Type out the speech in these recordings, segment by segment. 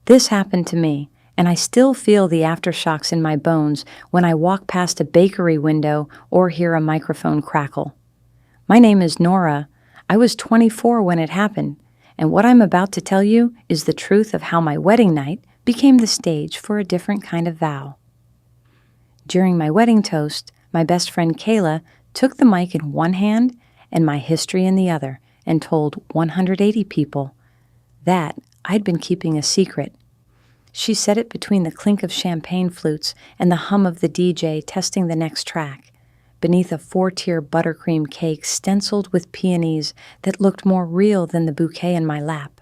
This happened to me, and I still feel the aftershocks in my bones when I walk past a bakery window or hear a microphone crackle. My name is Nora. I was 24 when it happened, and what I'm about to tell you is the truth of how my wedding night became the stage for a different kind of vow. During my wedding toast, my best friend Kayla took the mic in one hand and my history in the other and told 180 people that I'd been keeping a secret. She said it between the clink of champagne flutes and the hum of the DJ testing the next track, beneath a 4-tier buttercream cake stenciled with peonies that looked more real than the bouquet in my lap.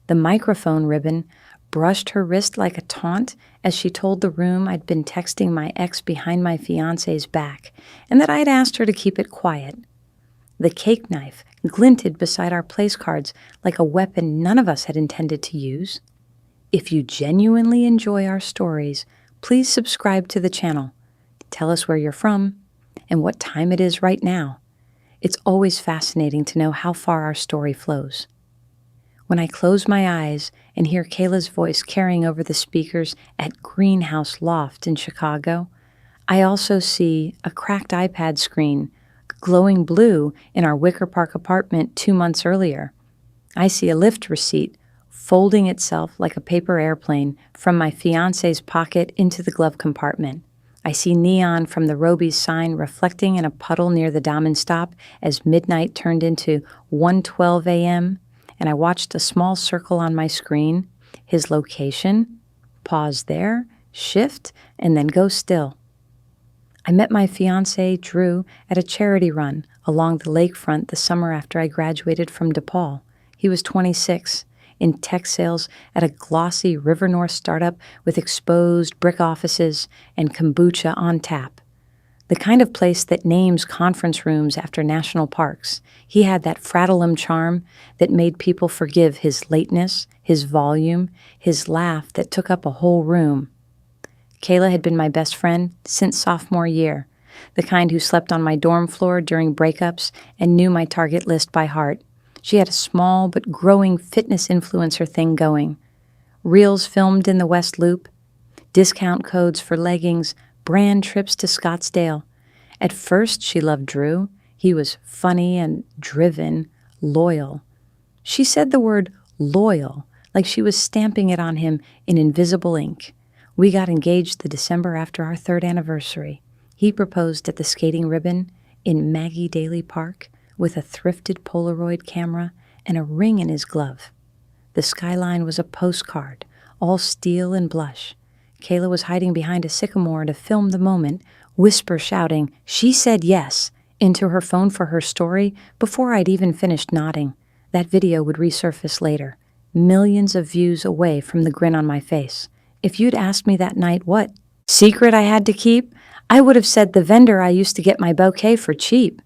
The microphone ribbon brushed her wrist like a taunt as she told the room I'd been texting my ex behind my fiancé's back and that I'd asked her to keep it quiet. The cake knife glinted beside our place cards like a weapon none of us had intended to use. If you genuinely enjoy our stories, please subscribe to the channel. Tell us where you're from and what time it is right now. It's always fascinating to know how far our story flows. When I close my eyes and hear Kayla's voice carrying over the speakers at Greenhouse Loft in Chicago, I also see a cracked iPad screen glowing blue in our Wicker Park apartment 2 months earlier. I see a Lyft receipt folding itself like a paper airplane from my fiancé's pocket into the glove compartment. I see neon from the Roby's sign reflecting in a puddle near the Damen stop as midnight turned into 1:12 a.m., and I watched a small circle on my screen, his location, pause there, shift, and then go still. I met my fiancé, Drew, at a charity run along the lakefront the summer after I graduated from DePaul. He was 26, in tech sales at a glossy River North startup with exposed brick offices and kombucha on tap. The kind of place that names conference rooms after national parks. He had that fratellum charm that made people forgive his lateness, his volume, his laugh that took up a whole room. Kayla had been my best friend since sophomore year, the kind who slept on my dorm floor during breakups and knew my target list by heart. She had a small but growing fitness influencer thing going. Reels filmed in the West Loop, discount codes for leggings, brand trips to Scottsdale. At first, she loved Drew. He was funny and driven, loyal. She said the word loyal like she was stamping it on him in invisible ink. We got engaged the December after our 3rd anniversary. He proposed at the skating ribbon in Maggie Daly Park with a thrifted Polaroid camera and a ring in his glove. The skyline was a postcard, all steel and blush. Kayla was hiding behind a sycamore to film the moment, whisper shouting, "She said yes," into her phone for her story before I'd even finished nodding. That video would resurface later, millions of views away from the grin on my face. If you'd asked me that night what secret I had to keep, I would have said the vendor I used to get my bouquet for cheap.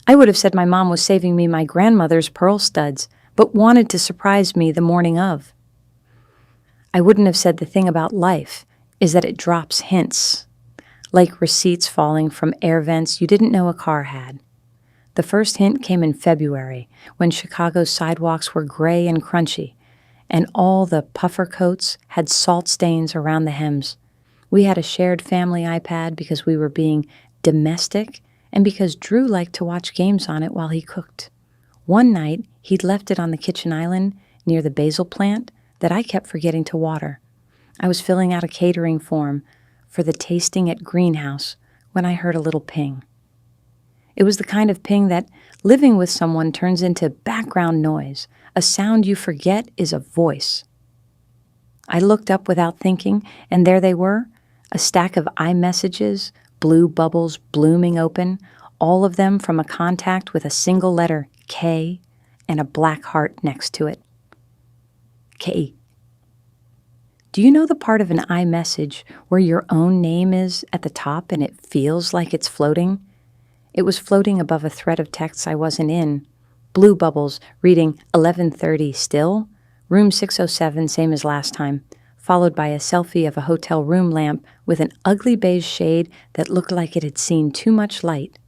I would have said my mom was saving me my grandmother's pearl studs, but wanted to surprise me the morning of. I wouldn't have said the thing about life is that it drops hints, like receipts falling from air vents you didn't know a car had. The first hint came in February, when Chicago's sidewalks were gray and crunchy, and all the puffer coats had salt stains around the hems. We had a shared family iPad because we were being domestic and because Drew liked to watch games on it while he cooked. One night, he'd left it on the kitchen island near the basil plant that I kept forgetting to water. I was filling out a catering form for the tasting at Greenhouse when I heard a little ping. It was the kind of ping that living with someone turns into background noise, a sound you forget is a voice. I looked up without thinking, and there they were, a stack of iMessages, blue bubbles blooming open, all of them from a contact with a single letter, K, and a black heart next to it. K. Do you know the part of an iMessage where your own name is at the top and it feels like it's floating? It was floating above a thread of texts I wasn't in. Blue bubbles reading 11:30 still, room 607 same as last time, followed by a selfie of a hotel room lamp with an ugly beige shade that looked like it had seen too much light.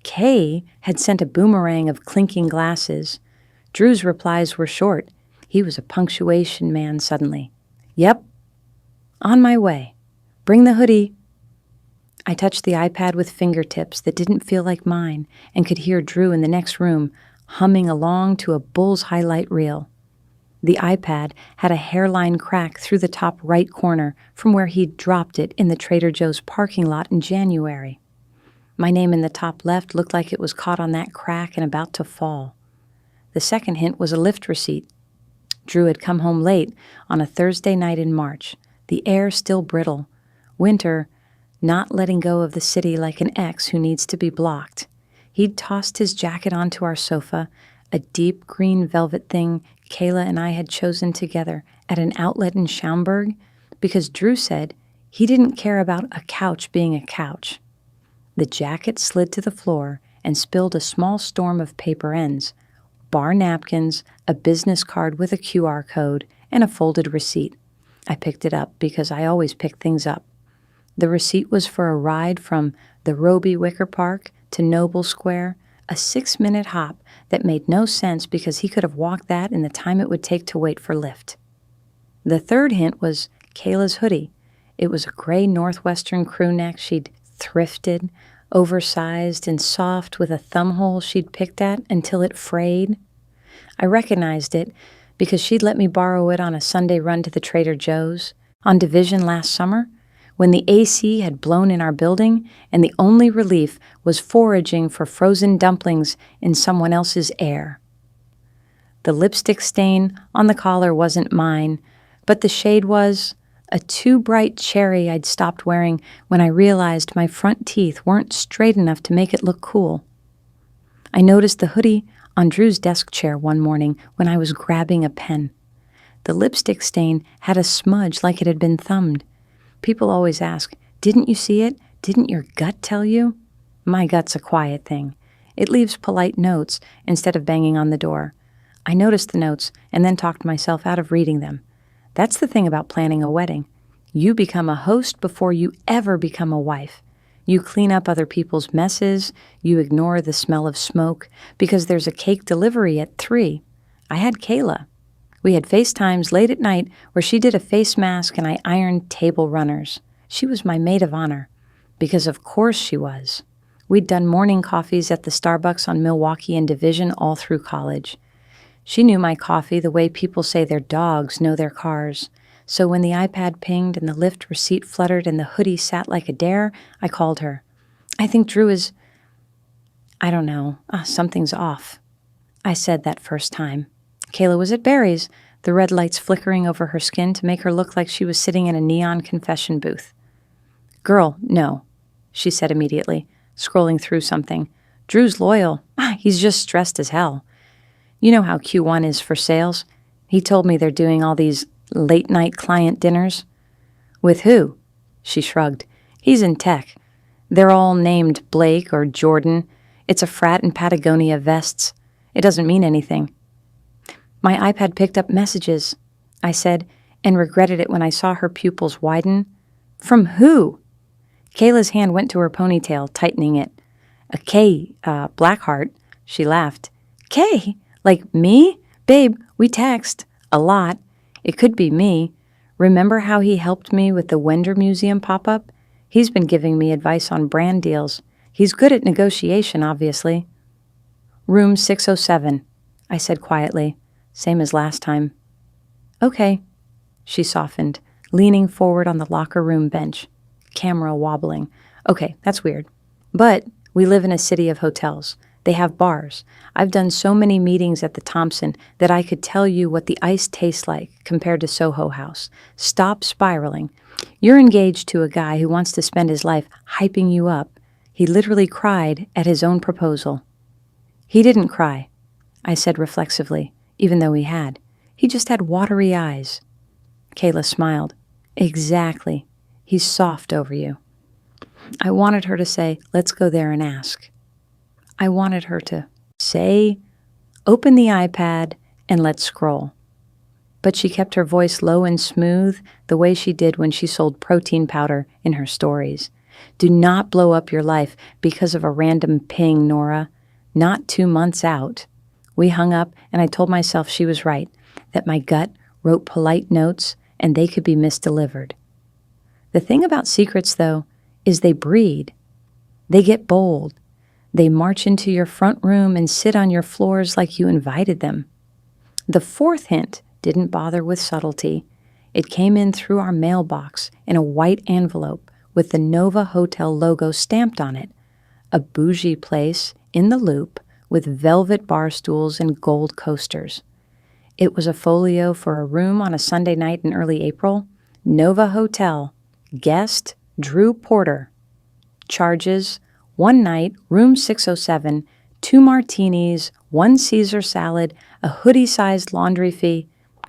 Kay had sent a boomerang of clinking glasses. Drew's replies were short. He was a punctuation man suddenly. Yep. On my way. Bring the hoodie. I touched the iPad with fingertips that didn't feel like mine and could hear Drew in the next room humming along to a Bulls highlight reel. The iPad had a hairline crack through the top right corner from where he'd dropped it in the Trader Joe's parking lot in January. My name in the top left looked like it was caught on that crack and about to fall. The second hint was a Lyft receipt. Drew had come home late on a Thursday night in March, the air still brittle, winter not letting go of the city like an ex who needs to be blocked. He'd tossed his jacket onto our sofa, a deep green velvet thing Kayla and I had chosen together at an outlet in Schaumburg, because Drew said he didn't care about a couch being a couch. The jacket slid to the floor and spilled a small storm of paper ends, bar napkins, a business card with a QR code, and a folded receipt. I picked it up because I always pick things up. The receipt was for a ride from the Roby Wicker Park to Noble Square, a 6-minute hop that made no sense because he could have walked that in the time it would take to wait for Lyft. The third hint was Kayla's hoodie. It was a gray Northwestern crew neck she'd thrifted, oversized and soft with a thumbhole she'd picked at until it frayed. I recognized it because she'd let me borrow it on a Sunday run to the Trader Joe's on Division last summer, when the AC had blown in our building and the only relief was foraging for frozen dumplings in someone else's air. The lipstick stain on the collar wasn't mine, but the shade was a too bright cherry I'd stopped wearing when I realized my front teeth weren't straight enough to make it look cool. I noticed the hoodie on Drew's desk chair one morning when I was grabbing a pen. The lipstick stain had a smudge like it had been thumbed. People always ask, "Didn't you see it? Didn't your gut tell you?" My gut's a quiet thing. It leaves polite notes instead of banging on the door. I noticed the notes and then talked myself out of reading them. That's the thing about planning a wedding. You become a host before you ever become a wife. You clean up other people's messes. You ignore the smell of smoke because there's a cake delivery at 3. I had Kayla. We had FaceTimes late at night where she did a face mask and I ironed table runners. She was my maid of honor, because of course she was. We'd done morning coffees at the Starbucks on Milwaukee and Division all through college. She knew my coffee the way people say their dogs know their cars. So when the iPad pinged and the Lyft receipt fluttered and the hoodie sat like a dare, I called her. I think Drew is... I don't know. Something's off. I said that first time. Kayla was at Barry's, the red lights flickering over her skin to make her look like she was sitting in a neon confession booth. "Girl, no," she said immediately, scrolling through something. "Drew's loyal. He's just stressed as hell. You know how Q1 is for sales. He told me they're doing all these late-night client dinners." "With who?" She shrugged. "He's in tech. They're all named Blake or Jordan. It's a frat in Patagonia vests. It doesn't mean anything." My iPad picked up messages, I said, and regretted it when I saw her pupils widen. "From who?" Kayla's hand went to her ponytail, tightening it. "A K, Blackheart," she laughed. "K? Like me? Babe, we text. A lot. It could be me. Remember how he helped me with the Wender Museum pop-up? He's been giving me advice on brand deals. He's good at negotiation, obviously." "Room 607, I said quietly. Same as last time. "Okay," she softened, leaning forward on the locker room bench, camera wobbling. "Okay, that's weird. But we live in a city of hotels. They have bars. I've done so many meetings at the Thompson that I could tell you what the ice tastes like compared to Soho House. Stop spiraling. You're engaged to a guy who wants to spend his life hyping you up. He literally cried at his own proposal." "He didn't cry," I said reflexively, even though he had. "He just had watery eyes." Kayla smiled. "Exactly. He's soft over you." I wanted her to say, "Let's go there and ask." I wanted her to say, "Open the iPad and let's scroll." But she kept her voice low and smooth the way she did when she sold protein powder in her stories. "Do not blow up your life because of a random ping, Nora. Not 2 months out." We hung up, and I told myself she was right. that my gut wrote polite notes and they could be misdelivered. The thing about secrets, though, is they breed. They get bold. They march into your front room and sit on your floors like you invited them. The fourth hint didn't bother with subtlety. It came in through our mailbox in a white envelope with the Nova Hotel logo stamped on it. A bougie place in the Loop with velvet bar stools and gold coasters. It was a folio for a room on a Sunday night in early April. Nova Hotel. Guest, Drew Porter. Charges, 1 night, room 607, 2 martinis, 1 Caesar salad, a hoodie-sized laundry fee.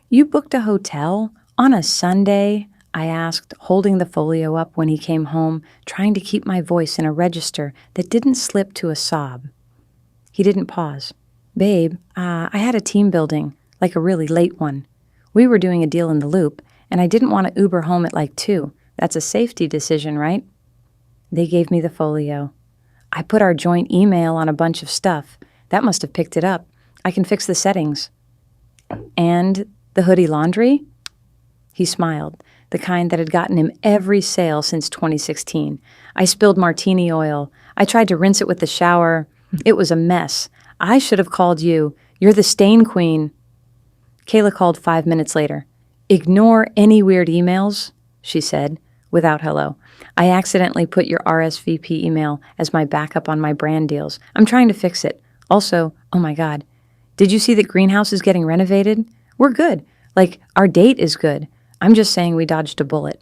You booked a hotel on a Sunday? I asked, holding the folio up when he came home, trying to keep my voice in a register that didn't slip to a sob. He didn't pause. Babe, I had a team building, like a really late one. We were doing a deal in the Loop, and I didn't want to Uber home at like 2. That's a safety decision, right? They gave me the folio. I put our joint email on a bunch of stuff. That must have picked it up. I can fix the settings. And the hoodie laundry? He smiled, the kind that had gotten him every sale since 2016. I spilled martini oil. I tried to rinse it with the shower. It was a mess. I should have called you. You're the stain queen. Kayla called 5 minutes later. Ignore any weird emails, she said, without hello. I accidentally put your RSVP email as my backup on my brand deals. I'm trying to fix it. Also, oh my God, did you see that greenhouse is getting renovated? We're good. Like, our date is good. I'm just saying we dodged a bullet.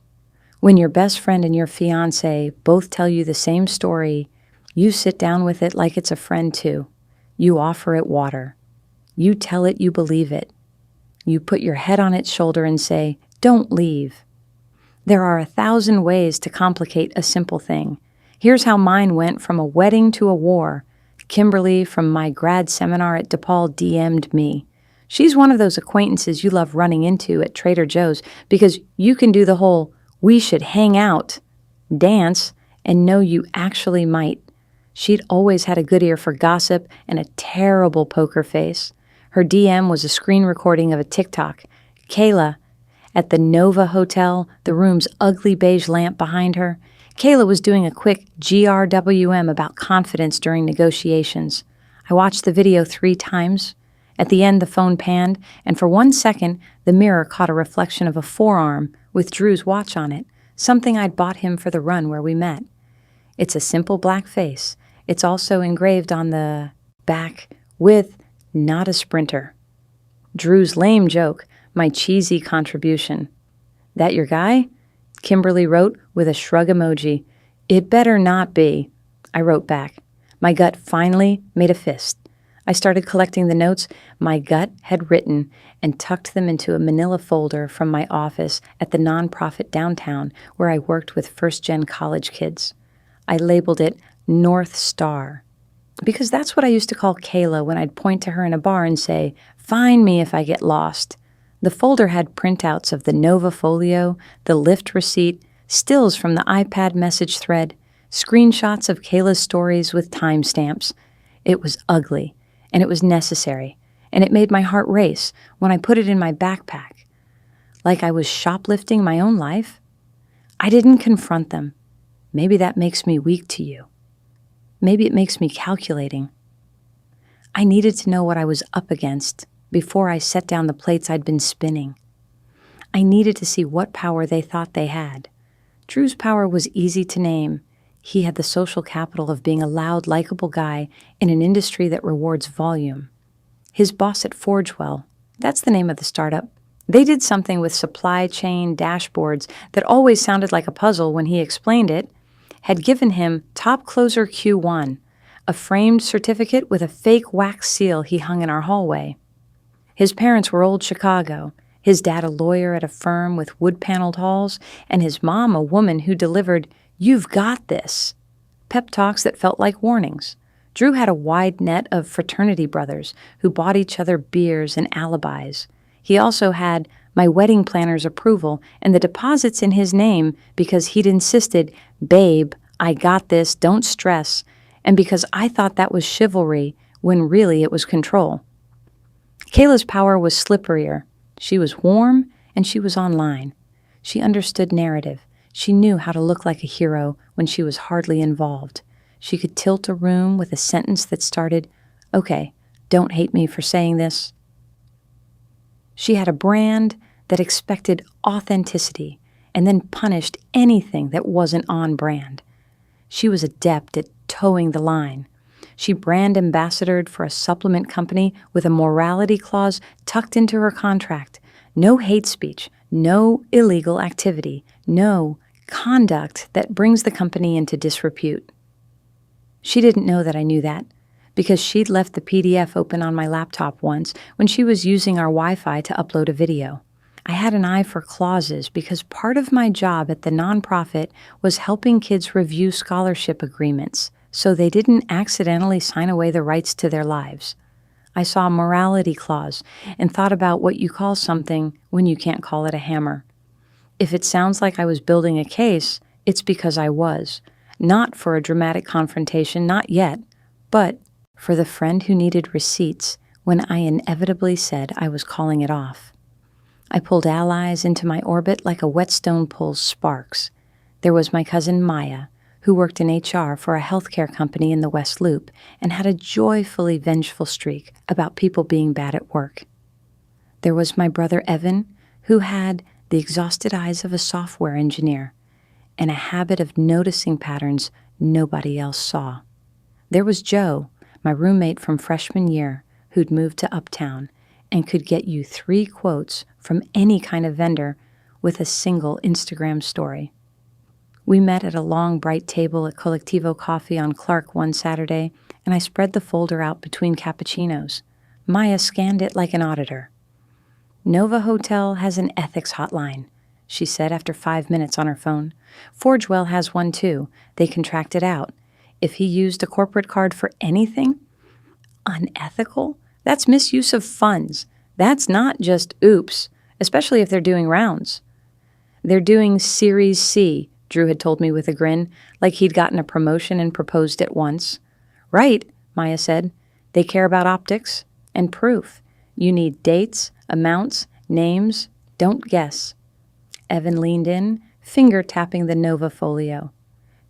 When your best friend and your fiancé both tell you the same story, you sit down with it like it's a friend too. You offer it water. You tell it you believe it. You put your head on its shoulder and say, don't leave. There are 1,000 ways to complicate a simple thing. Here's how mine went from a wedding to a war. Kimberly from my grad seminar at DePaul DM'd me. She's one of those acquaintances you love running into at Trader Joe's because you can do the whole we should hang out dance and know you actually might. She'd always had a good ear for gossip and a terrible poker face. Her DM was a screen recording of a TikTok. Kayla, at the Nova Hotel, the room's ugly beige lamp behind her. Kayla was doing a quick GRWM about confidence during negotiations. I watched the video 3 times. At the end, the phone panned, and for 1 second, the mirror caught a reflection of a forearm with Drew's watch on it, something I'd bought him for the run where we met. It's a simple black face. It's also engraved on the back with not a sprinter. Drew's lame joke, my cheesy contribution. That your guy? Kimberly wrote with a shrug emoji. It better not be. I wrote back. My gut finally made a fist. I started collecting the notes my gut had written and tucked them into a manila folder from my office at the nonprofit downtown where I worked with first-gen college kids. I labeled it North Star, because that's what I used to call Kayla when I'd point to her in a bar and say, find me if I get lost. The folder had printouts of the Nova folio, the Lyft receipt, stills from the iPad message thread, screenshots of Kayla's stories with timestamps. It was ugly, and it was necessary, and it made my heart race when I put it in my backpack. Like I was shoplifting my own life? I didn't confront them. Maybe that makes me weak to you. Maybe it makes me calculating. I needed to know what I was up against before I set down the plates I'd been spinning. I needed to see what power they thought they had. Drew's power was easy to name. He had the social capital of being a loud, likable guy in an industry that rewards volume. His boss at Forgewell, that's the name of the startup, they did something with supply chain dashboards that always sounded like a puzzle when he explained it, had given him Top Closer Q1, a framed certificate with a fake wax seal he hung in our hallway. His parents were old Chicago, his dad a lawyer at a firm with wood-paneled halls, and his mom a woman who delivered, "You've got this," pep talks that felt like warnings. Drew had a wide net of fraternity brothers who bought each other beers and alibis. He also had my wedding planner's approval and the deposits in his name because he'd insisted, "Babe, I got this, don't stress," and because I thought that was chivalry when really it was control. Kayla's power was slipperier. She was warm, and she was online. She understood narrative. She knew how to look like a hero when she was hardly involved. She could tilt a room with a sentence that started, "Okay, don't hate me for saying this." She had a brand that expected authenticity and then punished anything that wasn't on brand. She was adept at towing the line. She brand ambassadored for a supplement company with a morality clause tucked into her contract. No hate speech, no illegal activity, no conduct that brings the company into disrepute. She didn't know that I knew that, because she'd left the PDF open on my laptop once when she was using our Wi-Fi to upload a video. I had an eye for clauses because part of my job at the nonprofit was helping kids review scholarship agreements so they didn't accidentally sign away the rights to their lives. I saw a morality clause and thought about what you call something when you can't call it a hammer. If it sounds like I was building a case, it's because I was. Not for a dramatic confrontation, not yet, but for the friend who needed receipts when I inevitably said I was calling it off. I pulled allies into my orbit like a whetstone pulls sparks. There was my cousin Maya, who worked in HR for a healthcare company in the West Loop and had a joyfully vengeful streak about people being bad at work. There was my brother Evan, who had the exhausted eyes of a software engineer and a habit of noticing patterns nobody else saw. There was Joe, my roommate from freshman year, who'd moved to Uptown and could get you 3 quotes from any kind of vendor with a single Instagram story. We met at a long, bright table at Collectivo Coffee on Clark one Saturday, and I spread the folder out between cappuccinos. Maya scanned it like an auditor. "Nova Hotel has an ethics hotline," she said after 5 minutes on her phone. "Forgewell has one too. They contracted out. If he used a corporate card for anything? Unethical? That's misuse of funds. That's not just oops, especially if they're doing rounds." "They're doing Series C," Drew had told me with a grin, like he'd gotten a promotion and proposed at once. "Right," Maya said. "They care about optics and proof. You need dates, amounts, names. Don't guess." Evan leaned in, finger-tapping the Nova folio.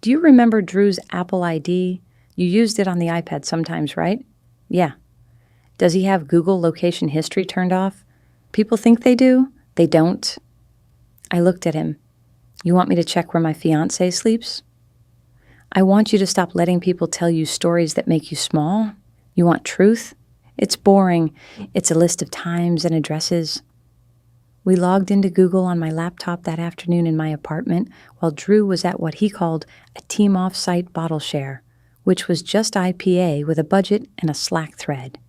"Do you remember Drew's Apple ID? You used it on the iPad sometimes, right?" "Yeah." "Does he have Google location history turned off? People think they do. They don't." I looked at him. "You want me to check where my fiancé sleeps?" "I want you to stop letting people tell you stories that make you small. You want truth? It's boring. It's a list of times and addresses." We logged into Google on my laptop that afternoon in my apartment while Drew was at what he called a team off-site bottle share, which was just IPA with a budget and a Slack thread.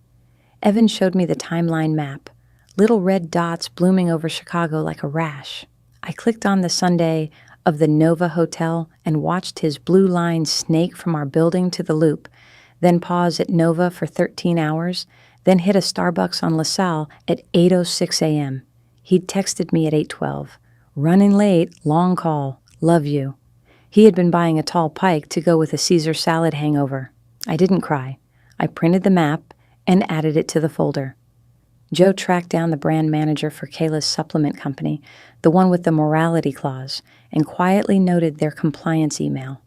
Evan showed me the timeline map, little red dots blooming over Chicago like a rash. I clicked on the Sunday of the Nova Hotel and watched his blue line snake from our building to the Loop, then pause at Nova for 13 hours, then hit a Starbucks on LaSalle at 8:06 a.m. He'd texted me at 8:12. "Running late, long call, love you." He had been buying a tall pike to go with a Caesar salad hangover. I didn't cry. I printed the map and added it to the folder. Joe tracked down the brand manager for Kayla's supplement company, the one with the morality clause, and quietly noted their compliance email.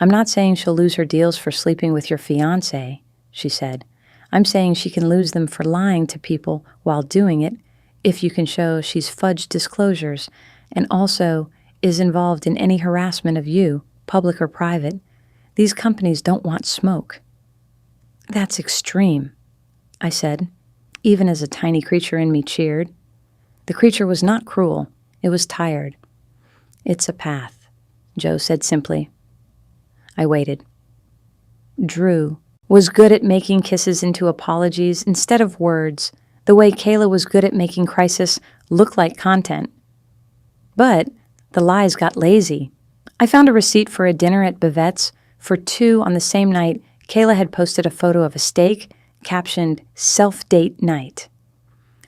"I'm not saying she'll lose her deals for sleeping with your fiancé," she said. "I'm saying she can lose them for lying to people while doing it, if you can show she's fudged disclosures and also is involved in any harassment of you, public or private. These companies don't want smoke." "That's extreme," I said, even as a tiny creature in me cheered. The creature was not cruel. It was tired. "It's a path," Joe said simply. I waited. Drew was good at making kisses into apologies instead of words, the way Kayla was good at making crisis look like content. But the lies got lazy. I found a receipt for a dinner at Bivette's for 2 on the same night. Kayla had posted a photo of a steak, captioned "Self-Date Night."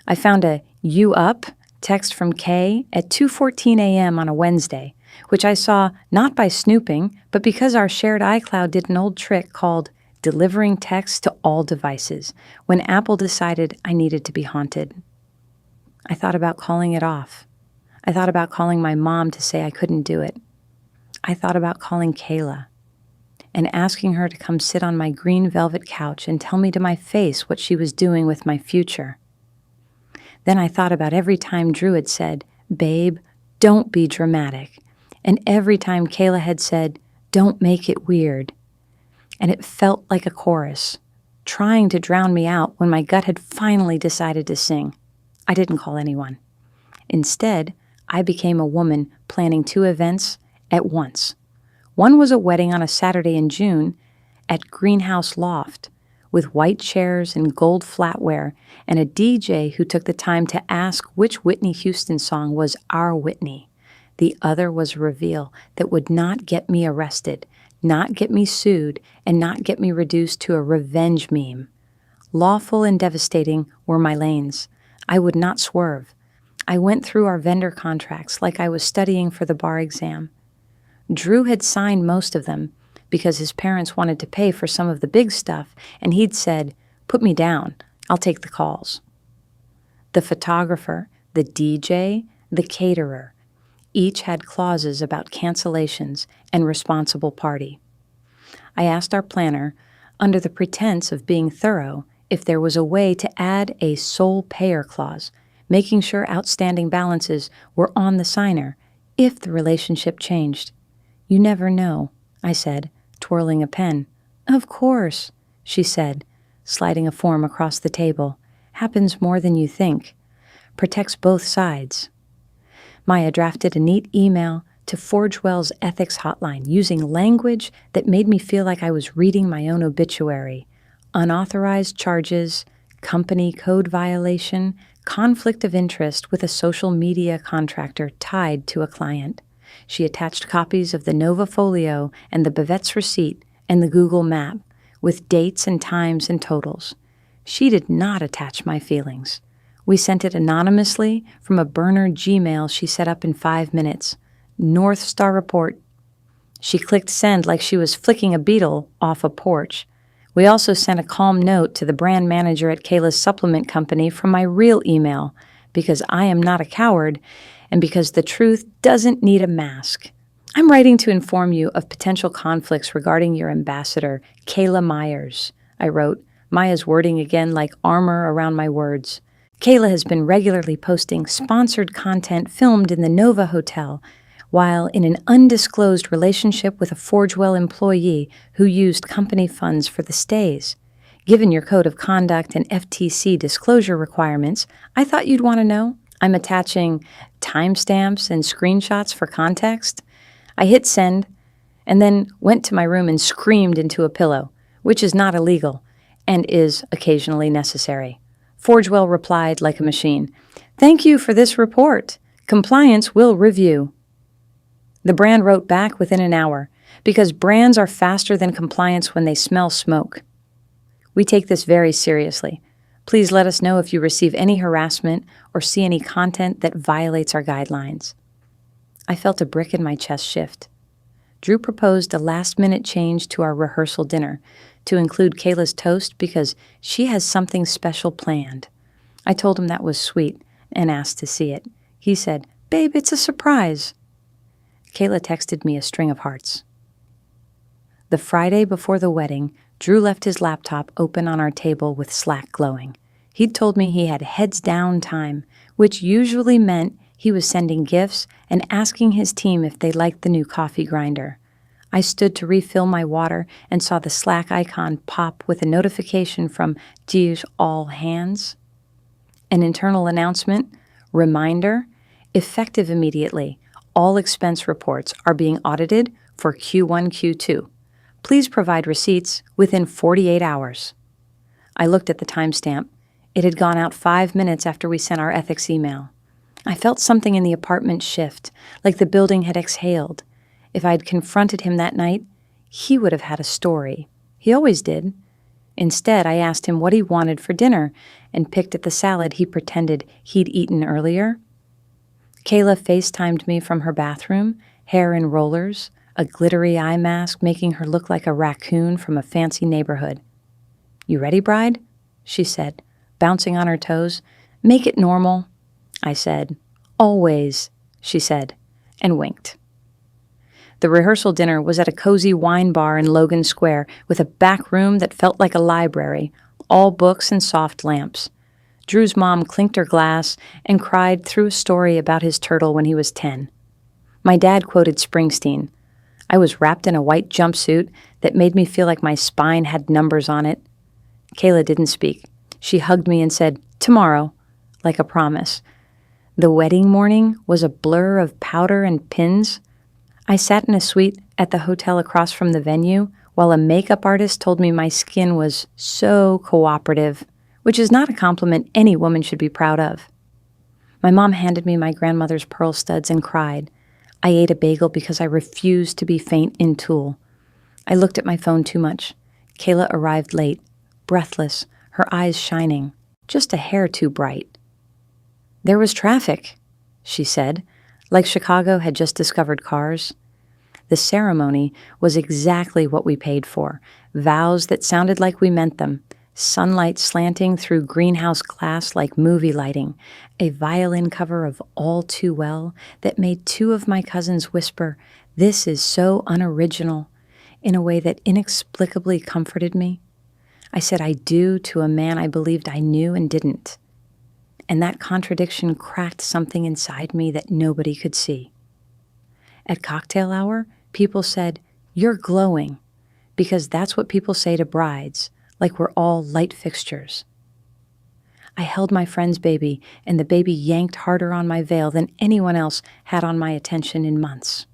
I found a "You Up?" text from Kay at 2:14 a.m. on a Wednesday, which I saw not by snooping, but because our shared iCloud did an old trick called delivering text to all devices when Apple decided I needed to be haunted. I thought about calling it off. I thought about calling my mom to say I couldn't do it. I thought about calling Kayla and asking her to come sit on my green velvet couch and tell me to my face what she was doing with my future. Then I thought about every time Drew had said, "Babe, don't be dramatic," and every time Kayla had said, "Don't make it weird." And it felt like a chorus, trying to drown me out when my gut had finally decided to sing. I didn't call anyone. Instead, I became a woman planning 2 events at once. One was a wedding on a Saturday in June at Greenhouse Loft, with white chairs and gold flatware, and a DJ who took the time to ask which Whitney Houston song was our Whitney. The other was a reveal that would not get me arrested, not get me sued, and not get me reduced to a revenge meme. Lawful and devastating were my lanes. I would not swerve. I went through our vendor contracts like I was studying for the bar exam. Drew had signed most of them because his parents wanted to pay for some of the big stuff, and he'd said, "Put me down, I'll take the calls." The photographer, the DJ, the caterer, each had clauses about cancellations and responsible party. I asked our planner, under the pretense of being thorough, if there was a way to add a sole payer clause, making sure outstanding balances were on the signer if the relationship changed. "You never know," I said, twirling a pen. "Of course," she said, sliding a form across the table. "Happens more than you think. Protects both sides." Maya drafted a neat email to Forgewell's ethics hotline using language that made me feel like I was reading my own obituary. Unauthorized charges, company code violation, conflict of interest with a social media contractor tied to a client. She attached copies of the Nova Folio and the Bavette's receipt and the Google map with dates and times and totals. She did not attach my feelings. We sent it anonymously from a burner Gmail she set up in 5 minutes. North Star Report. She clicked send like she was flicking a beetle off a porch. We also sent a calm note to the brand manager at Kayla's supplement company from my real email, because I am not a coward and because the truth doesn't need a mask. "I'm writing to inform you of potential conflicts regarding your ambassador, Kayla Myers," I wrote, Maya's wording again like armor around my words. "Kayla has been regularly posting sponsored content filmed in the Nova Hotel while in an undisclosed relationship with a Forgewell employee who used company funds for the stays. Given your code of conduct and FTC disclosure requirements, I thought you'd want to know. I'm attaching timestamps and screenshots for context." I hit send and then went to my room and screamed into a pillow, which is not illegal and is occasionally necessary. Forgewell replied like a machine, "Thank you for this report. Compliance will review." The brand wrote back within an hour, because brands are faster than compliance when they smell smoke. "We take this very seriously. Please let us know if you receive any harassment or see any content that violates our guidelines." I felt a brick in my chest shift. Drew proposed a last-minute change to our rehearsal dinner to include Kayla's toast because she has something special planned. I told him that was sweet and asked to see it. He said, "Babe, it's a surprise." Kayla texted me a string of hearts. The Friday before the wedding, Drew left his laptop open on our table with Slack glowing. He'd told me he had heads-down time, which usually meant he was sending gifts and asking his team if they liked the new coffee grinder. I stood to refill my water and saw the Slack icon pop with a notification from Dear All Hands. An internal announcement, reminder, effective immediately. All expense reports are being audited for Q1, Q2. Please provide receipts within 48 hours. I looked at the timestamp. It had gone out 5 minutes after we sent our ethics email. I felt something in the apartment shift, like the building had exhaled. If I had confronted him that night, he would have had a story. He always did. Instead, I asked him what he wanted for dinner and picked at the salad he pretended he'd eaten earlier. Kayla FaceTimed me from her bathroom, hair in rollers, a glittery eye mask making her look like a raccoon from a fancy neighborhood. "You ready, bride?" she said, bouncing on her toes. "Make it normal." I said. Always, she said, and winked. The rehearsal dinner was at a cozy wine bar in Logan Square with a back room that felt like a library, all books and soft lamps. Drew's mom clinked her glass and cried through a story about his turtle when he was 10. My dad quoted Springsteen. I was wrapped in a white jumpsuit that made me feel like my spine had numbers on it. Kayla didn't speak. She hugged me and said, "Tomorrow," like a promise. The wedding morning was a blur of powder and pins. I sat in a suite at the hotel across from the venue while a makeup artist told me my skin was so cooperative, which is not a compliment any woman should be proud of. My mom handed me my grandmother's pearl studs and cried. I ate a bagel because I refused to be faint in Tool. I looked at my phone too much. Kayla arrived late, breathless, her eyes shining, just a hair too bright. There was traffic, she said, like Chicago had just discovered cars. The ceremony was exactly what we paid for, vows that sounded like we meant them, sunlight slanting through greenhouse glass like movie lighting, a violin cover of All Too Well that made two of my cousins whisper, "This is so unoriginal," in a way that inexplicably comforted me. I said I do to a man I believed I knew and didn't. And that contradiction cracked something inside me that nobody could see. At cocktail hour, people said, "You're glowing," because that's what people say to brides, like we're all light fixtures. I held my friend's baby, and the baby yanked harder on my veil than anyone else had on my attention in months.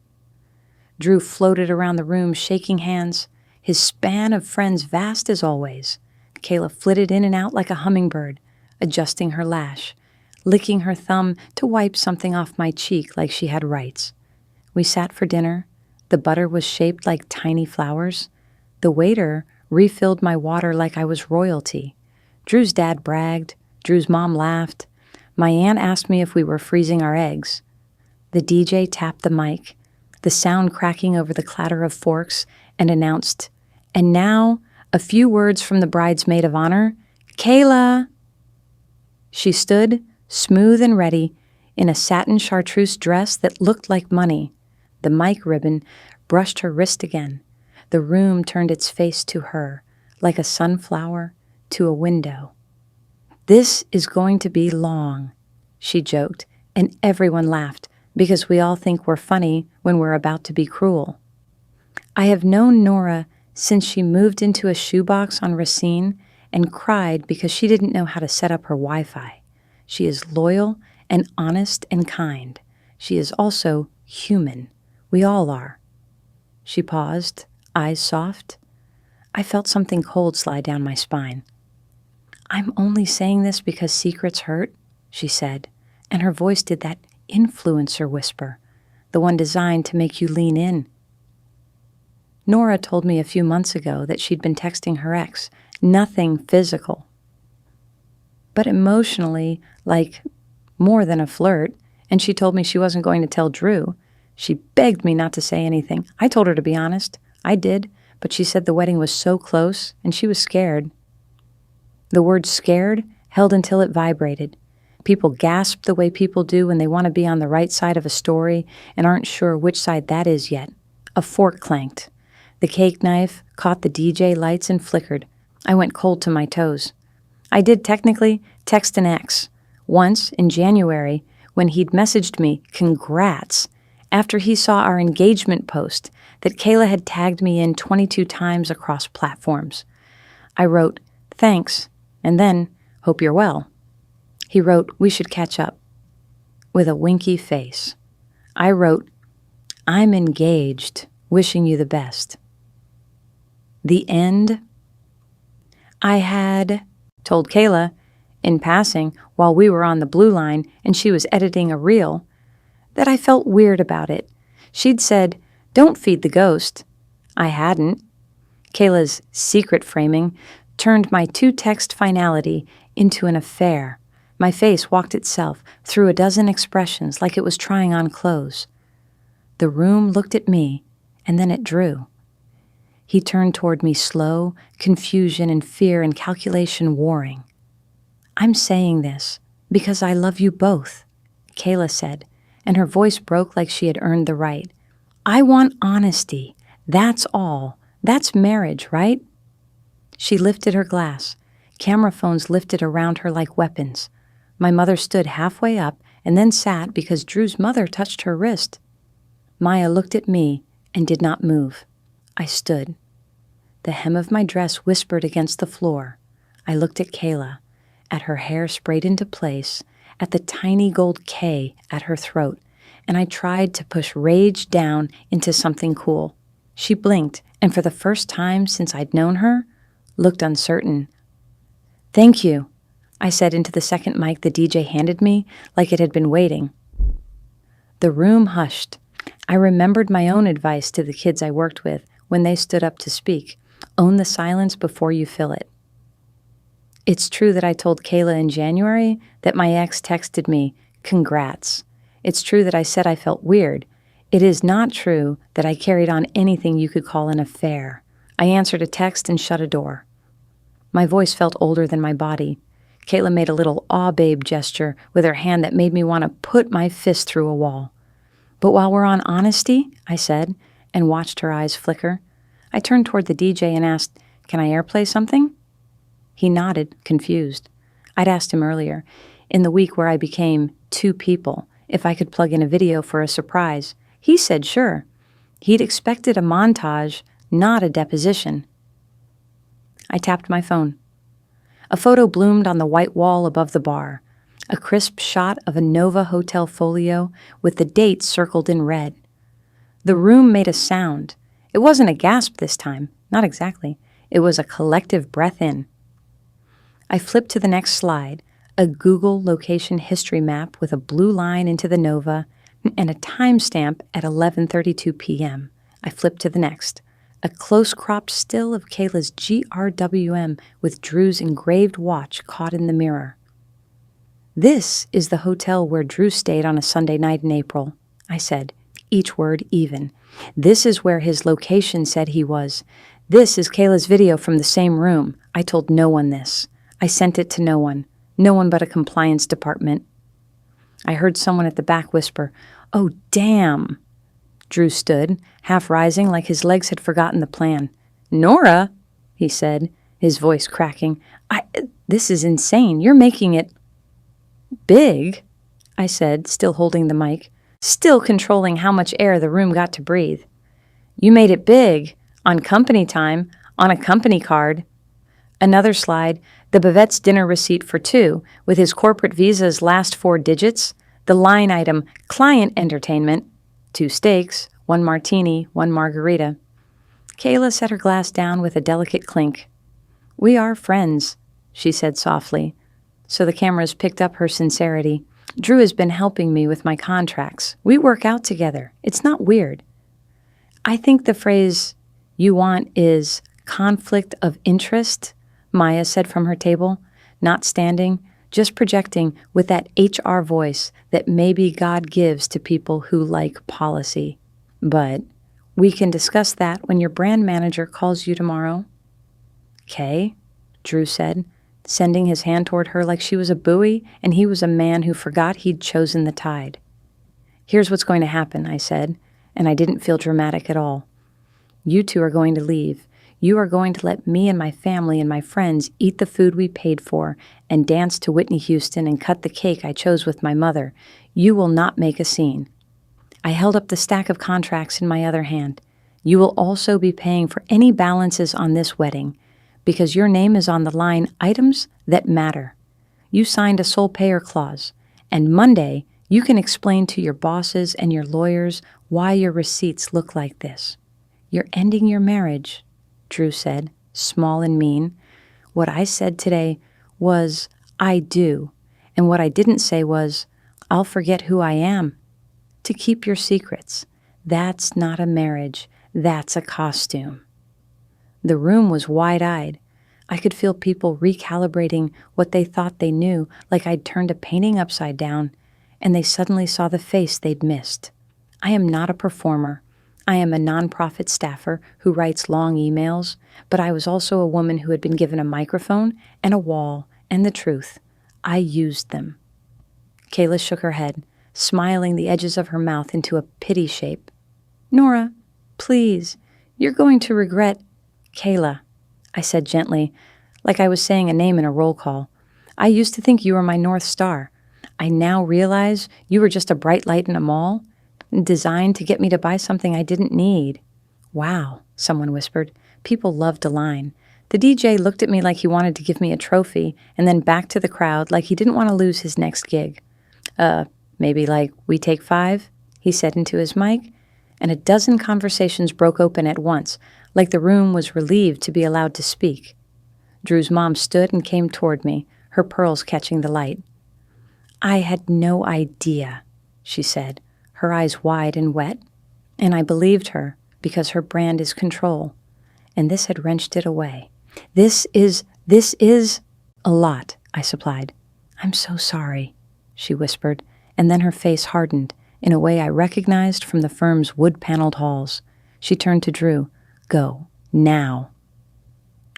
Drew floated around the room, shaking hands, his span of friends vast as always. Kayla flitted in and out like a hummingbird, adjusting her lash, licking her thumb to wipe something off my cheek like she had rights. We sat for dinner. The butter was shaped like tiny flowers. The waiter refilled my water like I was royalty. Drew's dad bragged. Drew's mom laughed. My aunt asked me if we were freezing our eggs. The DJ tapped the mic, the sound cracking over the clatter of forks, and announced, "And now, a few words from the bridesmaid of honor, Kayla." She stood, smooth and ready, in a satin chartreuse dress that looked like money. The mic ribbon brushed her wrist again. The room turned its face to her, like a sunflower to a window. "This is going to be long," she joked, and everyone laughed, because we all think we're funny when we're about to be cruel. I have known Nora since she moved into a shoebox on Racine and cried because she didn't know how to set up her Wi-Fi. She is loyal and honest and kind. She is also human. We all are. She paused, eyes soft. I felt something cold slide down my spine. "I'm only saying this because secrets hurt," she said, and her voice did that influencer whisper, the one designed to make you lean in. Nora told me a few months ago that she'd been texting her ex, nothing physical, but emotionally, like more than a flirt, and she told me she wasn't going to tell Drew. She begged me not to say anything. I told her to be honest. I did, but she said the wedding was so close, and she was scared. The word scared held until it vibrated. People gasped the way people do when they want to be on the right side of a story and aren't sure which side that is yet. A fork clanked. The cake knife caught the DJ lights and flickered. I went cold to my toes. I did technically text an ex. Once, in January, when he'd messaged me, "Congrats," after he saw our engagement post that Kayla had tagged me in 22 times across platforms. I wrote, "Thanks," and then, "Hope you're well." He wrote, "We should catch up," with a winky face. I wrote, "I'm engaged, wishing you the best." The end? I had told Kayla, in passing, while we were on the blue line and she was editing a reel, that I felt weird about it. She'd said, "Don't feed the ghost." I hadn't. Kayla's secret framing turned my two-text finality into an affair. My face walked itself through a dozen expressions like it was trying on clothes. The room looked at me, and then at Drew. He turned toward me slow, confusion and fear and calculation warring. "I'm saying this because I love you both, Kayla said, and her voice broke like she had earned the right. "I want honesty. That's all. That's marriage, right?" She lifted her glass. Camera phones lifted around her like weapons. My mother stood halfway up and then sat because Drew's mother touched her wrist. Maya looked at me and did not move. I stood. The hem of my dress whispered against the floor. I looked at Kayla, at her hair sprayed into place, at the tiny gold K at her throat, and I tried to push rage down into something cool. She blinked, and for the first time since I'd known her, looked uncertain. "Thank you," I said into the second mic the DJ handed me, like it had been waiting. The room hushed. I remembered my own advice to the kids I worked with when they stood up to speak. Own the silence before you fill it. It's true that I told Kayla in January that my ex texted me, "Congrats." It's true that I said I felt weird. It is not true that I carried on anything you could call an affair. I answered a text and shut a door. My voice felt older than my body. Kayla made a little aw-babe gesture with her hand that made me want to put my fist through a wall. "But while we're on honesty," I said, and watched her eyes flicker. I turned toward the DJ and asked, "Can I airplay something?" He nodded, confused. I'd asked him earlier, in the week where I became two people, if I could plug in a video for a surprise. He said sure. He'd expected a montage, not a deposition. I tapped my phone. A photo bloomed on the white wall above the bar, a crisp shot of a Nova Hotel folio with the date circled in red. The room made a sound. It wasn't a gasp this time, not exactly. It was a collective breath in. I flipped to the next slide, a Google location history map with a blue line into the Nova and a timestamp at 11:32 p.m. I flipped to the next, a close-cropped still of Kayla's GRWM with Drew's engraved watch caught in the mirror. "This is the hotel where Drew stayed on a Sunday night in April," I said, each word even. "This is where his location said he was. This is Kayla's video from the same room. I told no one this. I sent it to no one but a compliance department." I heard someone at the back whisper, "Oh, damn." Drew stood, half rising like his legs had forgotten the plan. "Nora," he said, his voice cracking, This is insane. You're making it big," I said, still holding the mic, still controlling how much air the room got to breathe. "You made it big, on company time, on a company card." Another slide, the Bavette's dinner receipt for two, with his corporate visa's last 4 digits, the line item, client entertainment, 2 steaks, 1 martini, 1 margarita. Kayla set her glass down with a delicate clink. "We are friends," she said softly. So the cameras picked up her sincerity. "Drew has been helping me with my contracts. We work out together. It's not weird." "I think the phrase you want is conflict of interest," Maya said from her table, not standing, just projecting with that HR voice that maybe God gives to people who like policy. "But we can discuss that when your brand manager calls you tomorrow." "Kay," Drew said, sending his hand toward her like she was a buoy and he was a man who forgot he'd chosen the tide. "Here's what's going to happen," I said, and I didn't feel dramatic at all. "You two are going to leave. You are going to let me and my family and my friends eat the food we paid for and dance to Whitney Houston and cut the cake I chose with my mother. You will not make a scene." I held up the stack of contracts in my other hand. "You will also be paying for any balances on this wedding, because your name is on the line items that matter. You signed a sole payer clause, and Monday you can explain to your bosses and your lawyers why your receipts look like this. You're ending your marriage," Drew said, small and mean. What I said today was, "I do," and what I didn't say was, "I'll forget who I am." To keep your secrets. That's not a marriage. That's a costume. The room was wide-eyed. I could feel people recalibrating what they thought they knew, like I'd turned a painting upside down, and they suddenly saw the face they'd missed. I am not a performer. I am a nonprofit staffer who writes long emails, but I was also a woman who had been given a microphone and a wall and the truth. I used them. Kayla shook her head. smiling the edges of her mouth into a pity shape. "Nora, please, you're going to regret—" "Kayla," I said gently, like I was saying a name in a roll call. "I used to think you were my North Star. I now realize you were just a bright light in a mall, designed to get me to buy something I didn't need." "Wow," someone whispered. People loved a line. The DJ looked at me like he wanted to give me a trophy, and then back to the crowd like he didn't want to lose his next gig. Maybe like, we take 5, he said into his mic, and a dozen conversations broke open at once, like the room was relieved to be allowed to speak. Drew's mom stood and came toward me, her pearls catching the light. "I had no idea," she said, her eyes wide and wet, and I believed her because her brand is control, and this had wrenched it away. This is a lot," I supplied. "I'm so sorry," she whispered, and then her face hardened in a way I recognized from the firm's wood-paneled halls. She turned to Drew. "Go, now."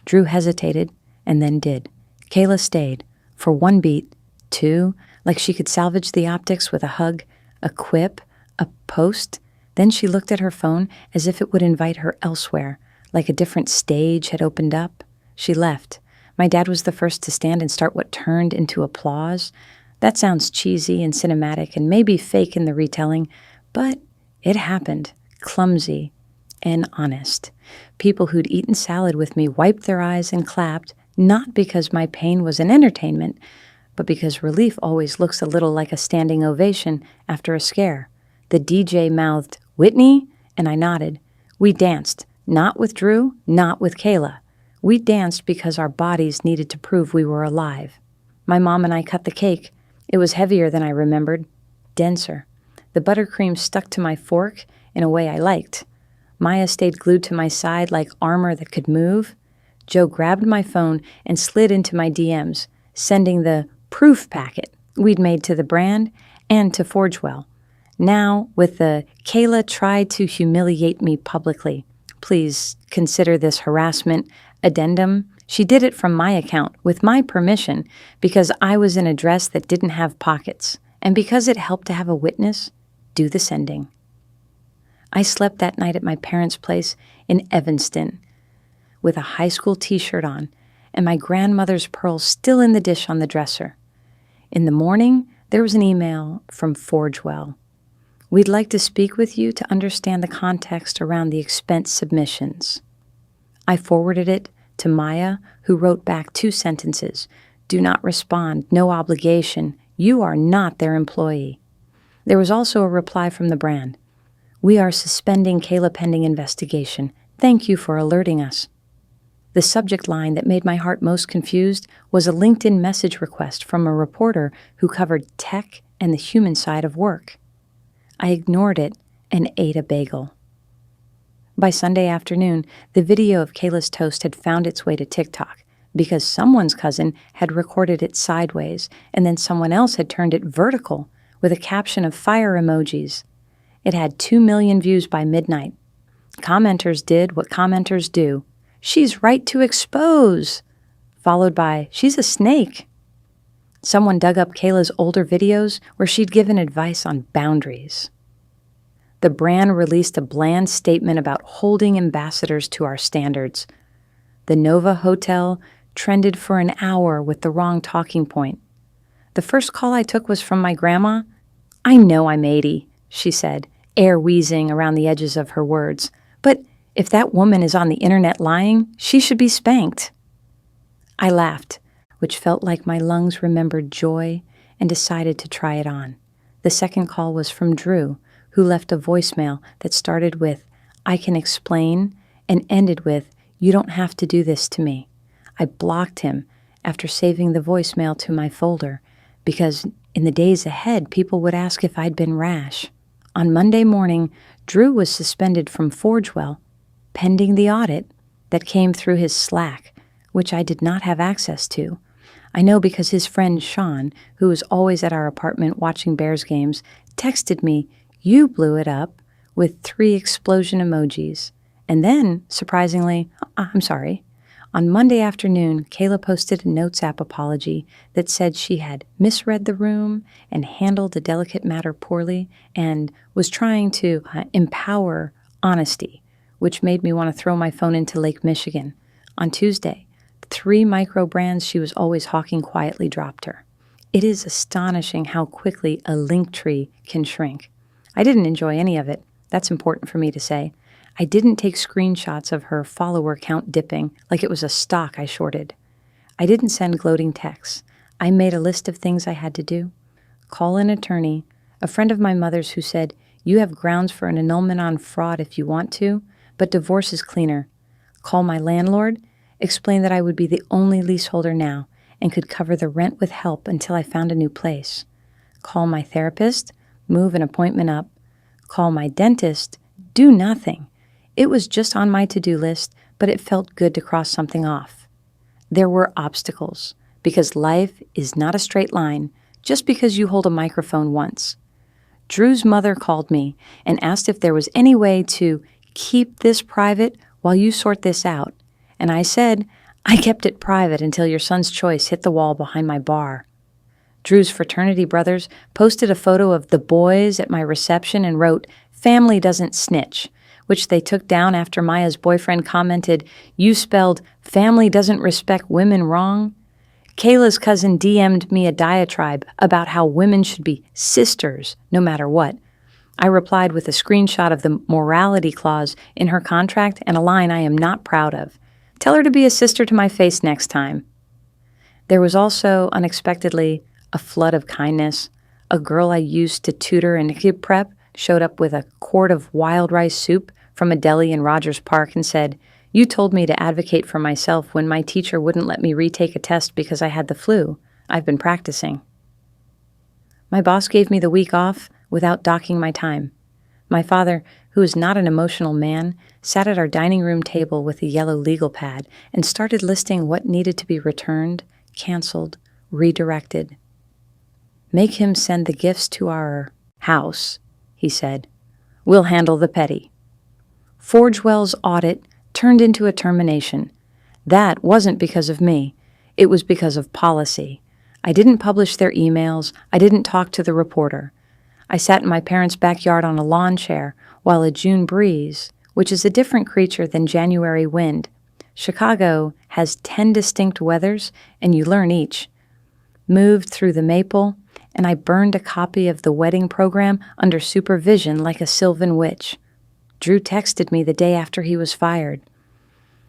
Drew hesitated and then did. Kayla stayed, for 1 beat, 2, like she could salvage the optics with a hug, a quip, a post. Then she looked at her phone as if it would invite her elsewhere, like a different stage had opened up. She left. My dad was the first to stand and start what turned into applause. That sounds cheesy and cinematic and maybe fake in the retelling, but it happened, clumsy and honest. People who'd eaten salad with me wiped their eyes and clapped, not because my pain was an entertainment, but because relief always looks a little like a standing ovation after a scare. The DJ mouthed, "Whitney?" and I nodded. We danced, not with Drew, not with Kayla. We danced because our bodies needed to prove we were alive. My mom and I cut the cake. It was heavier than I remembered, denser. The buttercream stuck to my fork in a way I liked. Maya stayed glued to my side like armor that could move. Joe grabbed my phone and slid into my DMs, sending the proof packet we'd made to the brand and to Forgewell. Now, with the "Kayla tried to humiliate me publicly. Please consider this harassment" addendum, she did it from my account, with my permission, because I was in a dress that didn't have pockets, and because it helped to have a witness do the sending. I slept that night at my parents' place in Evanston, with a high school t-shirt on, and my grandmother's pearls still in the dish on the dresser. In the morning, there was an email from Forgewell. "We'd like to speak with you to understand the context around the expense submissions." I forwarded it to Maya, who wrote back 2 sentences. "Do not respond, no obligation. You are not their employee." There was also a reply from the brand. "We are suspending Kayla pending investigation. Thank you for alerting us." The subject line that made my heart most confused was a LinkedIn message request from a reporter who covered tech and the human side of work. I ignored it and ate a bagel. By Sunday afternoon, the video of Kayla's toast had found its way to TikTok because someone's cousin had recorded it sideways and then someone else had turned it vertical with a caption of fire emojis. It had 2 million views by midnight. Commenters did what commenters do. "She's right to expose," followed by, "She's a snake." Someone dug up Kayla's older videos where she'd given advice on boundaries. The brand released a bland statement about holding ambassadors to our standards. The Nova Hotel trended for an hour with the wrong talking point. The first call I took was from my grandma. "I know I'm 80, she said, air wheezing around the edges of her words. "But if that woman is on the internet lying, she should be spanked." I laughed, which felt like my lungs remembered joy, and decided to try it on. The second call was from Drew, who left a voicemail that started with, "I can explain," and ended with, "You don't have to do this to me." I blocked him after saving the voicemail to my folder, because in the days ahead, people would ask if I'd been rash. On Monday morning, Drew was suspended from Forgewell, pending the audit that came through his Slack, which I did not have access to. I know because his friend Sean, who was always at our apartment watching Bears games, texted me, "You blew it up," with 3 explosion emojis. And then, surprisingly, I'm sorry, On Monday afternoon, Kayla posted a Notes app apology that said she had misread the room and handled a delicate matter poorly and was trying to empower honesty, which made me want to throw my phone into Lake Michigan. On Tuesday, 3 micro brands she was always hawking quietly dropped her. It is astonishing how quickly a link tree can shrink. I didn't enjoy any of it. That's important for me to say. I didn't take screenshots of her follower count dipping like it was a stock I shorted. I didn't send gloating texts. I made a list of things I had to do. Call an attorney, a friend of my mother's who said, "You have grounds for an annulment on fraud if you want to, but divorce is cleaner." Call my landlord, explain that I would be the only leaseholder now and could cover the rent with help until I found a new place. Call my therapist, move an appointment up. Call my dentist, do nothing. It was just on my to-do list, but it felt good to cross something off. There were obstacles, because life is not a straight line just because you hold a microphone once. Drew's mother called me and asked if there was any way to keep this private while you sort this out, and I said, I kept it private until your son's choice hit the wall behind my bar. Drew's fraternity brothers posted a photo of the boys at my reception and wrote, "Family doesn't snitch," which they took down after Maya's boyfriend commented, "You spelled family doesn't respect women wrong." Kayla's cousin DM'd me a diatribe about how women should be sisters no matter what. I replied with a screenshot of the morality clause in her contract and a line I am not proud of. Tell her to be a sister to my face next time. There was also, unexpectedly, a flood of kindness. A girl I used to tutor in kid prep showed up with a quart of wild rice soup from a deli in Rogers Park and said, "You told me to advocate for myself when my teacher wouldn't let me retake a test because I had the flu. I've been practicing." My boss gave me the week off without docking my time. My father, who is not an emotional man, sat at our dining room table with a yellow legal pad and started listing what needed to be returned, canceled, redirected. "Make him send the gifts to our house," he said. "We'll handle the petty." Forgewell's audit turned into a termination. That wasn't because of me. It was because of policy. I didn't publish their emails. I didn't talk to the reporter. I sat in my parents' backyard on a lawn chair while a June breeze, which is a different creature than January wind. Chicago has 10 distinct weathers, and you learn each. Moved through the maple, and I burned a copy of the wedding program under supervision like a sylvan witch. Drew texted me the day after he was fired.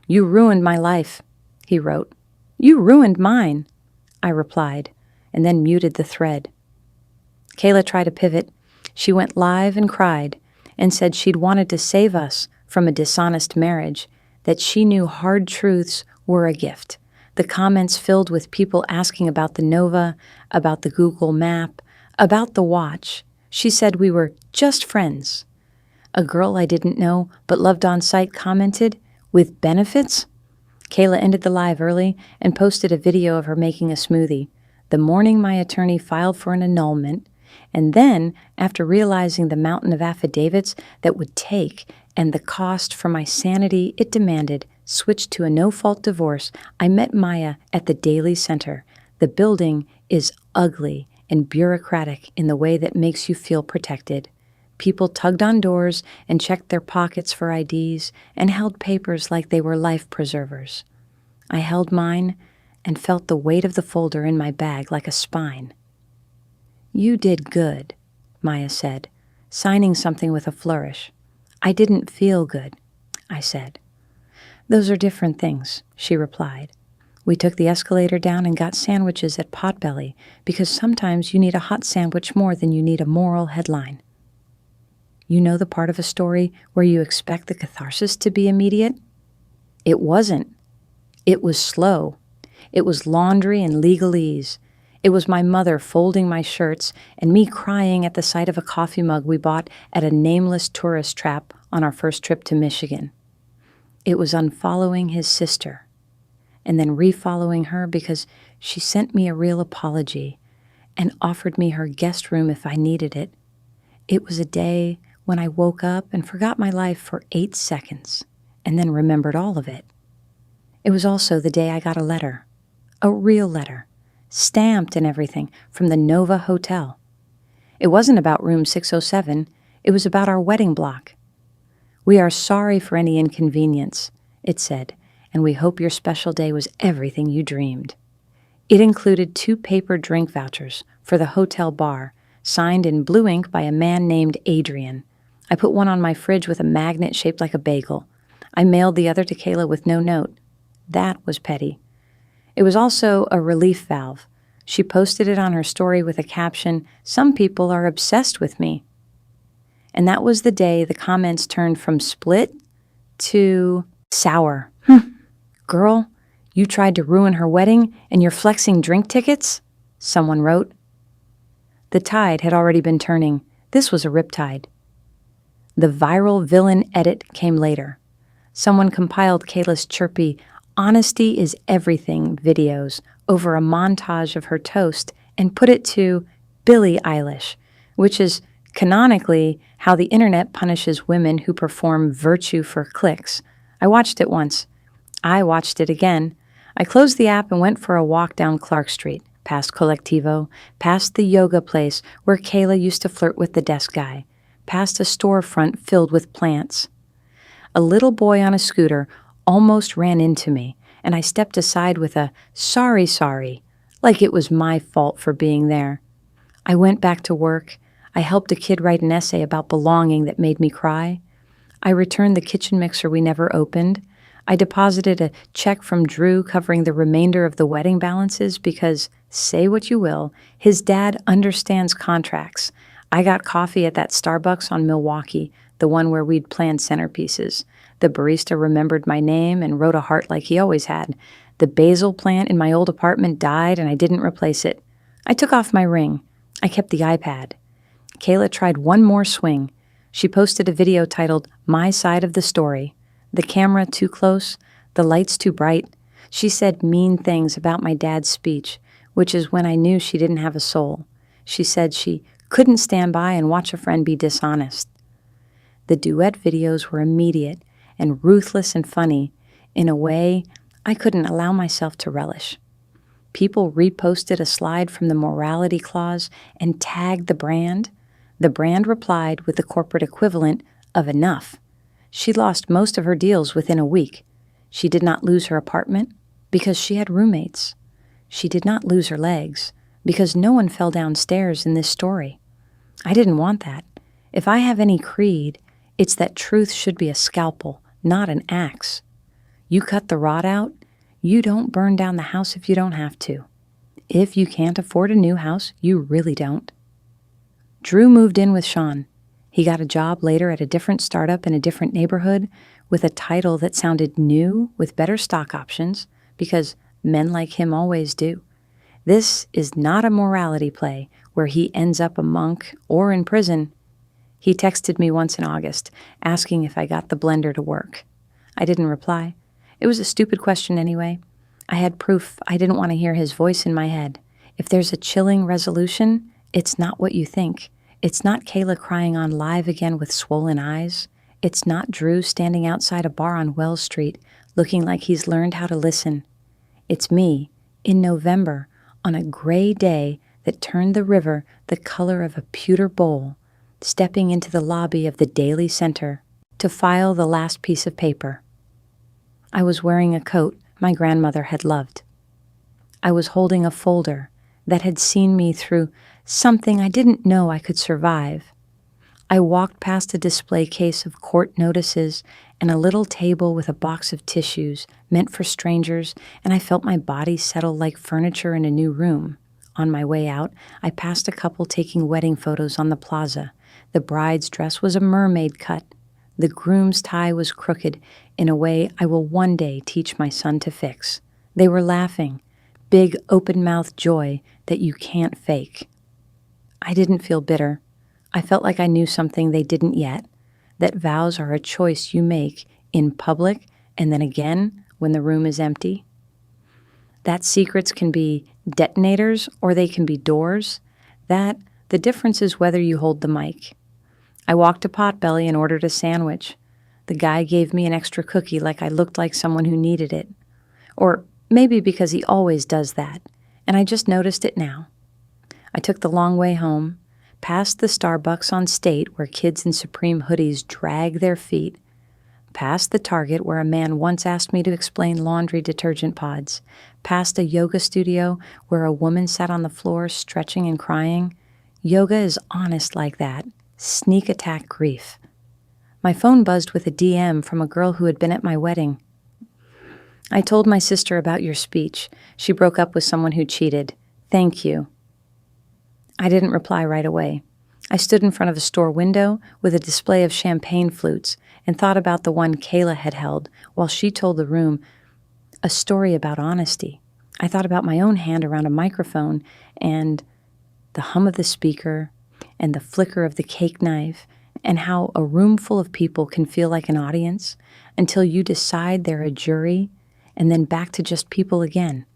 "You ruined my life," he wrote. "You ruined mine," I replied, and then muted the thread. Kayla tried to pivot. She went live and cried and said she'd wanted to save us from a dishonest marriage, that she knew hard truths were a gift. The comments filled with people asking about the Nova, about the Google map, about the watch. She said we were just friends. A girl I didn't know but loved on site commented, "With benefits?" Kayla ended the live early and posted a video of her making a smoothie. The morning my attorney filed for an annulment, and then, after realizing the mountain of affidavits that would take and the cost for my sanity it demanded, switched to a no-fault divorce, I met Maya at the Daily Center. The building is ugly and bureaucratic in the way that makes you feel protected. People tugged on doors and checked their pockets for IDs and held papers like they were life preservers. I held mine and felt the weight of the folder in my bag like a spine. "You did good," Maya said, signing something with a flourish. "I didn't feel good," I said. "Those are different things," she replied. We took the escalator down and got sandwiches at Potbelly because sometimes you need a hot sandwich more than you need a moral headline. You know the part of a story where you expect the catharsis to be immediate? It wasn't. It was slow. It was laundry and legalese. It was my mother folding my shirts and me crying at the sight of a coffee mug we bought at a nameless tourist trap on our first trip to Michigan. It was unfollowing his sister and then refollowing her because she sent me a real apology and offered me her guest room if I needed it. It was a day when I woke up and forgot my life for 8 seconds and then remembered all of it. It was also the day I got a letter. A real letter. Stamped and everything from the Nova Hotel. It wasn't about room 607. It was about our wedding block. "We are sorry for any inconvenience," it said, "and we hope your special day was everything you dreamed." It included 2 paper drink vouchers for the hotel bar, signed in blue ink by a man named Adrian. I put one on my fridge with a magnet shaped like a bagel. I mailed the other to Kayla with no note. That was petty. It was also a relief valve. She posted it on her story with a caption, "Some people are obsessed with me." And that was the day the comments turned from split to sour. "Girl, you tried to ruin her wedding and you're flexing drink tickets?" someone wrote. The tide had already been turning. This was a riptide. The viral villain edit came later. Someone compiled Kayla's chirpy, "Honesty is everything" videos over a montage of her toast and put it to Billie Eilish, which is canonically how the internet punishes women who perform virtue for clicks. I watched it once. I watched it again. I closed the app and went for a walk down Clark Street, past Collectivo, past the yoga place where Kayla used to flirt with the desk guy, past a storefront filled with plants. A little boy on a scooter almost ran into me, and I stepped aside with a sorry, like it was my fault for being there. I went back to work. I helped a kid write an essay about belonging that made me cry. I returned the kitchen mixer we never opened. I deposited a check from Drew covering the remainder of the wedding balances because, say what you will, his dad understands contracts. I got coffee at that Starbucks on Milwaukee, the one where we'd planned centerpieces. The barista remembered my name and wrote a heart like he always had. The basil plant in my old apartment died and I didn't replace it. I took off my ring. I kept the iPad. Kayla tried one more swing. She posted a video titled, "My Side of the Story." The camera too close, the lights too bright. She said mean things about my dad's speech, which is when I knew she didn't have a soul. She said she couldn't stand by and watch a friend be dishonest. The duet videos were immediate and ruthless and funny in a way I couldn't allow myself to relish. People reposted a slide from the morality clause and tagged the brand. The brand replied with the corporate equivalent of enough. She lost most of her deals within a week. She did not lose her apartment because she had roommates. She did not lose her legs because no one fell downstairs in this story. I didn't want that. If I have any creed, it's that truth should be a scalpel, not an axe. You cut the rod out, you don't burn down the house if you don't have to. If you can't afford a new house, you really don't. Drew moved in with Sean. He got a job later at a different startup in a different neighborhood with a title that sounded new with better stock options because men like him always do. This is not a morality play where he ends up a monk or in prison. He texted me once in August asking if I got the blender to work. I didn't reply. It was a stupid question anyway. I had proof I didn't want to hear his voice in my head. If there's a chilling resolution, it's not what you think. It's not Kayla crying on live again with swollen eyes. It's not Drew standing outside a bar on Wells Street looking like he's learned how to listen. It's me, in November, on a gray day that turned the river the color of a pewter bowl, stepping into the lobby of the Daily Center to file the last piece of paper. I was wearing a coat my grandmother had loved. I was holding a folder that had seen me through something I didn't know I could survive. I walked past a display case of court notices and a little table with a box of tissues meant for strangers, and I felt my body settle like furniture in a new room. On my way out, I passed a couple taking wedding photos on the plaza. The bride's dress was a mermaid cut. The groom's tie was crooked in a way I will one day teach my son to fix. They were laughing, big open-mouthed joy that you can't fake. I didn't feel bitter. I felt like I knew something they didn't yet, that vows are a choice you make in public and then again when the room is empty. That secrets can be detonators or they can be doors. That the difference is whether you hold the mic. I walked to Potbelly and ordered a sandwich. The guy gave me an extra cookie like I looked like someone who needed it. Or maybe because he always does that, and I just noticed it now. I took the long way home, past the Starbucks on State where kids in Supreme hoodies drag their feet, past the Target where a man once asked me to explain laundry detergent pods, past a yoga studio where a woman sat on the floor stretching and crying. Yoga is honest like that. Sneak attack grief. My phone buzzed with a DM from a girl who had been at my wedding. I told my sister about your speech. She broke up with someone who cheated. Thank you. I didn't reply right away. I stood in front of a store window with a display of champagne flutes and thought about the one Kayla had held while she told the room a story about honesty. I thought about my own hand around a microphone and the hum of the speaker and the flicker of the cake knife and how a room full of people can feel like an audience until you decide they're a jury and then back to just people again.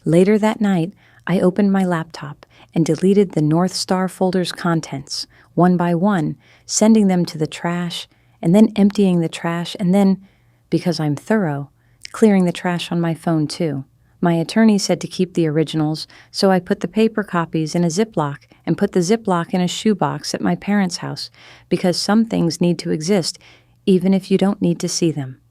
Later that night, I opened my laptop and deleted the North Star folder's contents, one by one, sending them to the trash, and then emptying the trash, and then, because I'm thorough, clearing the trash on my phone too. My attorney said to keep the originals, so I put the paper copies in a Ziploc and put the Ziploc in a shoebox at my parents' house, because some things need to exist, even if you don't need to see them.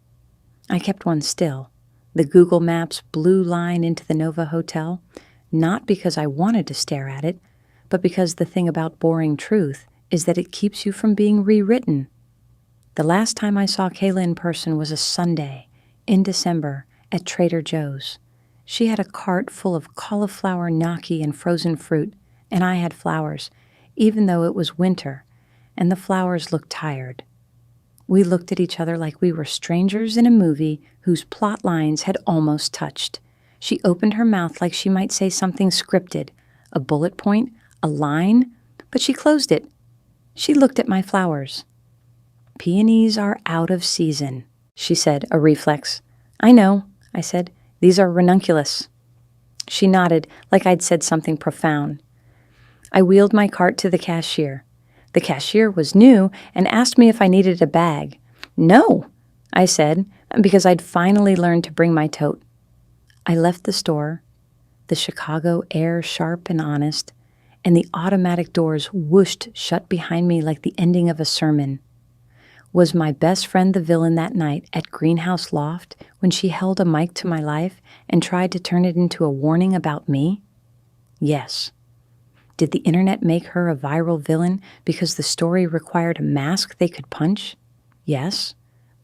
I kept one still, the Google Maps blue line into the Nova Hotel, not because I wanted to stare at it, but because the thing about boring truth is that it keeps you from being rewritten. The last time I saw Kayla in person was a Sunday, in December, at Trader Joe's. She had a cart full of cauliflower gnocchi and frozen fruit, and I had flowers, even though it was winter, and the flowers looked tired. We looked at each other like we were strangers in a movie whose plot lines had almost touched. She opened her mouth like she might say something scripted, a bullet point, a line, but she closed it. She looked at my flowers. "Peonies are out of season," she said, a reflex. "I know," I said. "These are ranunculus." She nodded like I'd said something profound. I wheeled my cart to the cashier. The cashier was new and asked me if I needed a bag. "No," I said, because I'd finally learned to bring my tote. I left the store, the Chicago air sharp and honest, and the automatic doors whooshed shut behind me like the ending of a sermon. Was my best friend the villain that night at Greenhouse Loft when she held a mic to my life and tried to turn it into a warning about me? Yes. Did the internet make her a viral villain because the story required a mask they could punch? Yes.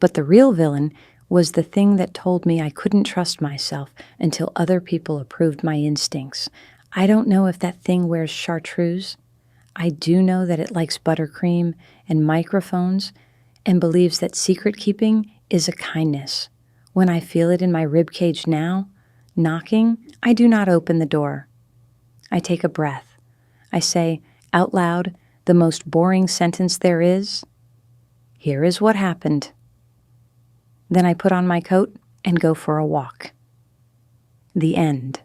But the real villain was the thing that told me I couldn't trust myself until other people approved my instincts. I don't know if that thing wears chartreuse. I do know that it likes buttercream and microphones and believes that secret keeping is a kindness. When I feel it in my ribcage now, knocking, I do not open the door. I take a breath. I say, out loud, the most boring sentence there is, "Here is what happened." Then I put on my coat and go for a walk. The end.